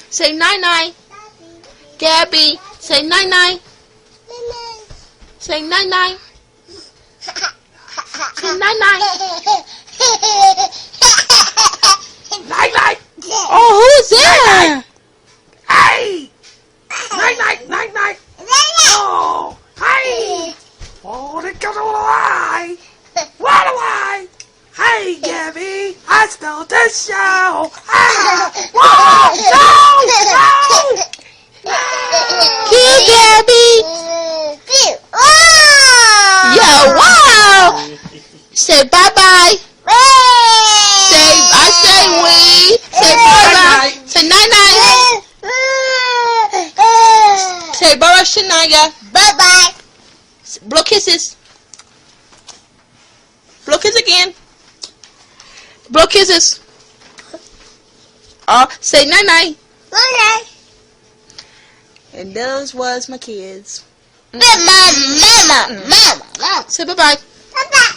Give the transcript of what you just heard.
Say night-night. Gabby, say night-night. Say night-night. Say night-night. Night-night. Oh, who's there? Hey! Night-night, night-night. Oh, hey! Oh, there comes a little eye. What a eye! Hey, Gabby, I stole the show. Ah! Whoa! No! No! Here, Gabby. Yo, wow. Say bye-bye. Say, I say we. Say bye-bye. Say night-night. Say Baruch Shania. Bye-bye. Blow kisses. Blow kisses again. Blow kisses. Say night-night. Bye-bye. And those was my kids. Mama. Say bye-bye. Bye-bye.